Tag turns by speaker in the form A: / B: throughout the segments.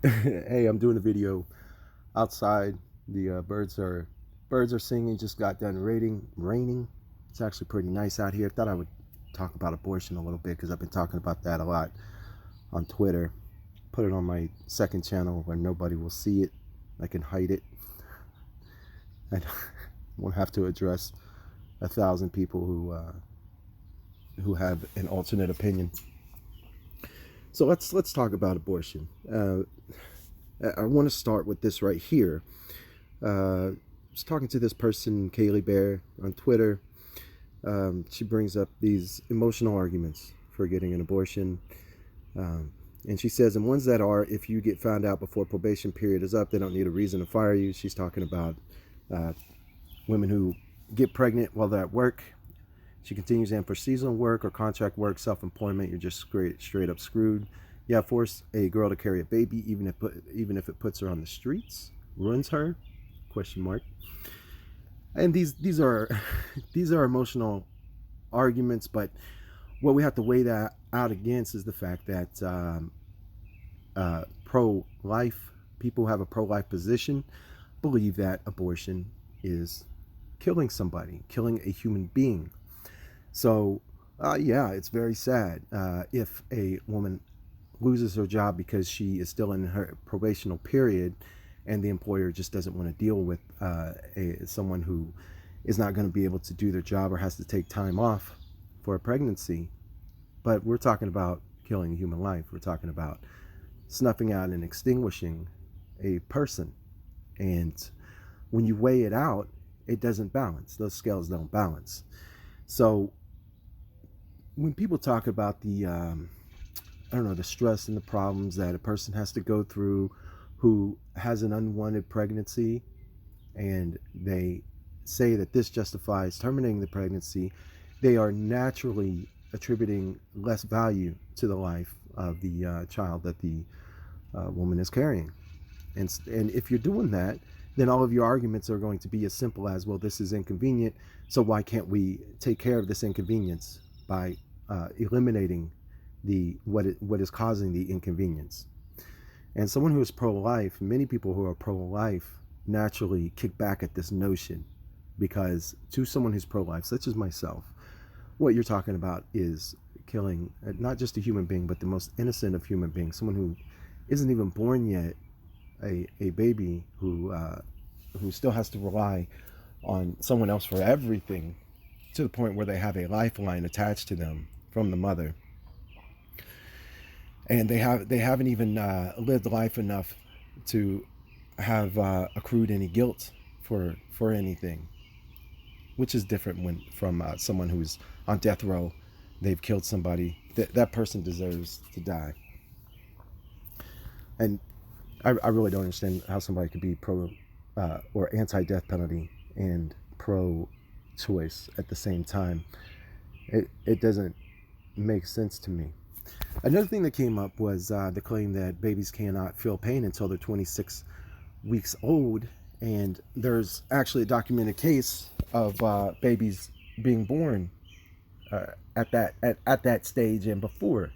A: Hey, I'm doing a video outside. The birds are singing. Just got done raining. It's actually pretty nice out here. Thought I would talk about abortion a little bit because I've been talking about that a lot on Twitter. Put it on my second channel where nobody will see it. I can hide it. I won't have to address 1,000 people who have an alternate opinion. So let's talk about abortion. I want to start with this right here. I was talking to this person, Kaylee Bear, on Twitter. She brings up these emotional arguments for getting an abortion. And she says, and ones that are, if you get found out before probation period is up, they don't need a reason to fire you. She's talking about uh, women who get pregnant while they're at work. She continues, and for seasonal work or contract work, self-employment, you're just straight up screwed. Yeah, force a girl to carry a baby, even if it puts her on the streets, ruins her? Question mark. And these are these are emotional arguments, but what we have to weigh that out against is the fact that pro-life people who have a pro-life position believe that abortion is killing somebody, killing a human being. So, yeah, it's very sad if a woman loses her job because she is still in her probational period and the employer just doesn't want to deal with someone who is not going to be able to do their job or has to take time off for a pregnancy. But we're talking about killing a human life. We're talking about snuffing out and extinguishing a person. And when you weigh it out, it doesn't balance. Those scales don't balance. So when people talk about I don't know, the stress and the problems that a person has to go through who has an unwanted pregnancy, and they say that this justifies terminating the pregnancy, they are naturally attributing less value to the life of the child that the woman is carrying. And if you're doing that, then all of your arguments are going to be as simple as, well, this is inconvenient, so why can't we take care of this inconvenience by eliminating what is causing the inconvenience? And someone who is pro-life, many people who are pro-life naturally kick back at this notion, because to someone who's pro-life, such as myself, what you're talking about is killing not just a human being, but the most innocent of human beings, someone who isn't even born yet, a baby who still has to rely on someone else for everything, to the point where they have a lifeline attached to them from the mother, and they haven't even lived life enough to have accrued any guilt for anything, which is different when from someone who's on death row. They've killed somebody. That person deserves to die. And I really don't understand how somebody could be pro or anti-death penalty and pro-choice at the same time. It doesn't make sense to me. Another thing that came up was the claim that babies cannot feel pain until they're 26 weeks old. And there's actually a documented case of babies being born at that stage and before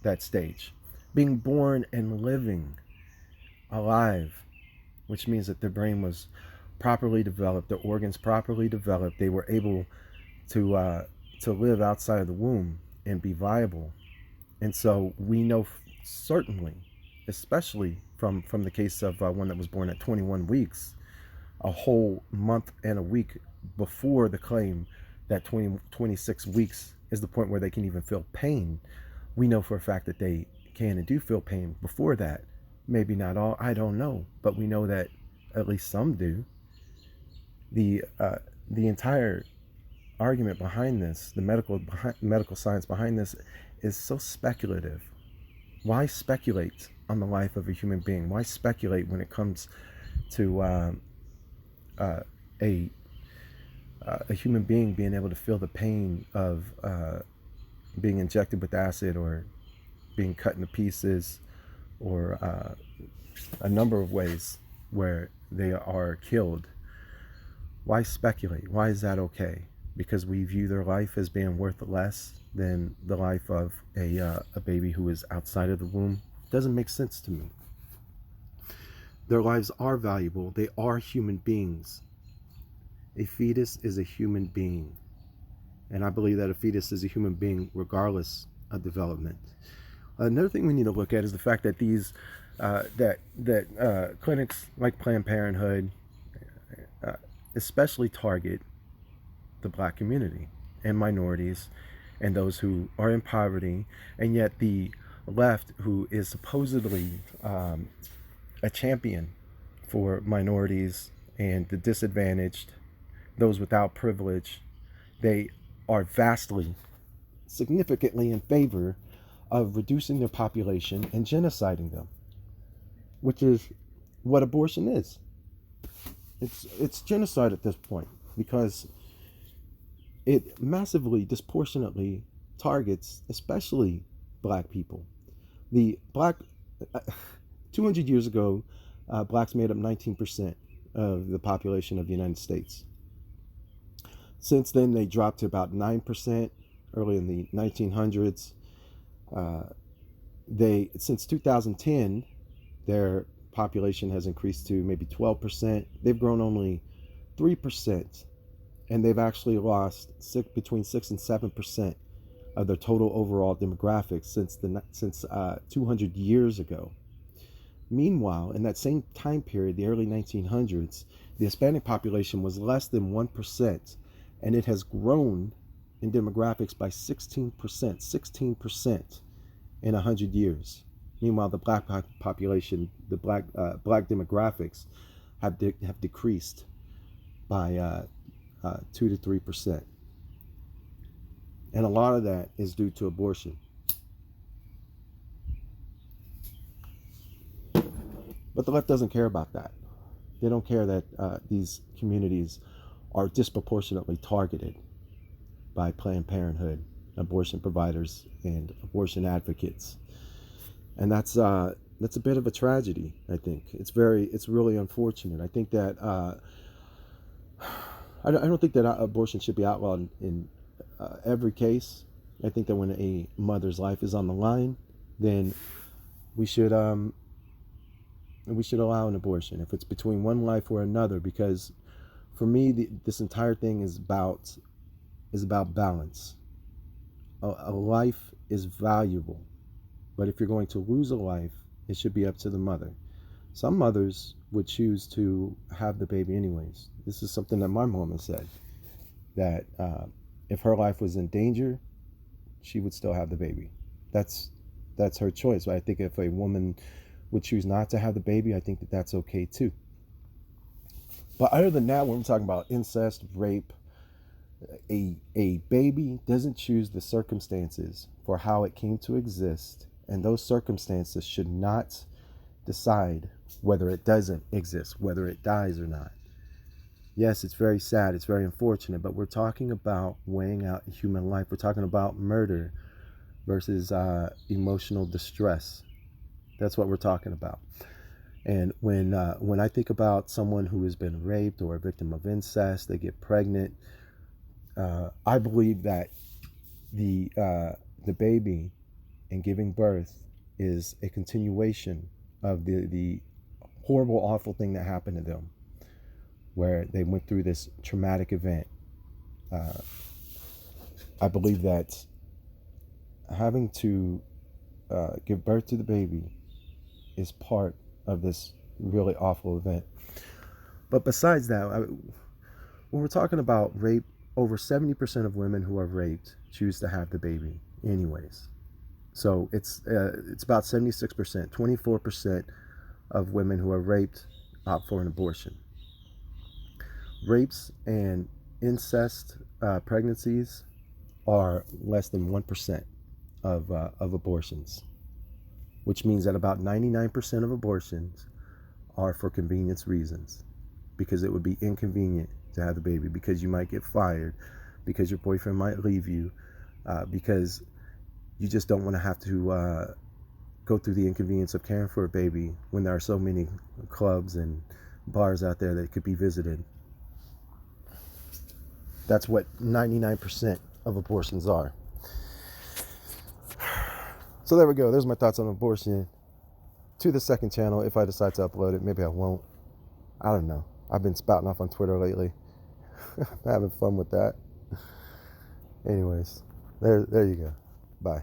A: that stage, being born and living alive, which means that their brain was properly developed, their organs properly developed. They were able to live outside of the womb and be viable. And so we know certainly, especially from the case of one that was born at 21 weeks, a whole month and a week before the claim that 26 weeks is the point where they can even feel pain. We know for a fact that they can and do feel pain before that. Maybe not all, I don't know, but we know that at least some do. The entire argument behind this, the medical science behind this, is so speculative. Why speculate on the life of a human being? Why speculate when it comes to uh, a a human being being able to feel the pain of being injected with acid, or being cut into pieces, or a number of ways where they are killed? Why speculate? Why is that okay? Because we view their life as being worth less than the life of a baby who is outside of the womb? Doesn't make sense to me. Their lives are valuable. They are human beings. A fetus is a human being. And I believe that a fetus is a human being regardless of development. Another thing we need to look at is the fact that these clinics like Planned Parenthood uh, especially target the black community and minorities and those who are in poverty, and yet the left, who is supposedly a champion for minorities and the disadvantaged, those without privilege, they are vastly, significantly in favor of reducing their population and genociding them, which is what abortion is. It's genocide at this point because it massively, disproportionately targets especially black people. The black, 200 years ago, blacks made up 19% of the population of the United States. Since then, they dropped to about 9% early in the 1900s. Since 2010, their population has increased to maybe 12%. They've grown only 3%, and they've actually lost between 6 and 7% of their total overall demographics since 200 years ago. Meanwhile, in that same time period, the early 1900s, the Hispanic population was less than 1%, and it has grown in demographics by 16% in 100 years. Meanwhile, the black population, the black demographics have decreased by 2 to 3%. And a lot of that is due to abortion. But the left doesn't care about that. They don't care that these communities are disproportionately targeted by Planned Parenthood, abortion providers, and abortion advocates. And that's a bit of a tragedy, I think. It's really unfortunate. I think that I don't think that abortion should be outlawed in every case. I think that when a mother's life is on the line, then we should allow an abortion if it's between one life or another. Because for me, this entire thing is about balance. A life is valuable, but if you're going to lose a life, it should be up to the mother. Some mothers would choose to have the baby anyways. This is something that my mom has said, that if her life was in danger, she would still have the baby. That's her choice. But I think if a woman would choose not to have the baby, I think that that's okay too. But other than that, when we're talking about incest, rape, a baby doesn't choose the circumstances for how it came to exist, and those circumstances should not decide whether it doesn't exist, whether it dies or not. Yes, it's very sad, it's very unfortunate, but we're talking about weighing out a human life. We're talking about murder versus emotional distress. That's what we're talking about. And when I think about someone who has been raped or a victim of incest, they get pregnant, I believe that the baby and giving birth is a continuation of the horrible, awful thing that happened to them, where they went through this traumatic event. I believe that having to give birth to the baby is part of this really awful event. But besides that, when we're talking about rape, over 70% of women who are raped choose to have the baby anyways. So it's about 76%. 24% of women who are raped opt for an abortion. Rapes and incest pregnancies are less than 1% of abortions, which means that about 99% of abortions are for convenience reasons, because it would be inconvenient to have the baby, because you might get fired, because your boyfriend might leave you, because you just don't want to have to go through the inconvenience of caring for a baby when there are so many clubs and bars out there that could be visited. That's what 99% of abortions are. So there we go. There's my thoughts on abortion. to the second channel if I decide to upload it. Maybe I won't. I don't know. I've been spouting off on Twitter lately. I'm having fun with that. Anyways, there you go. Bye.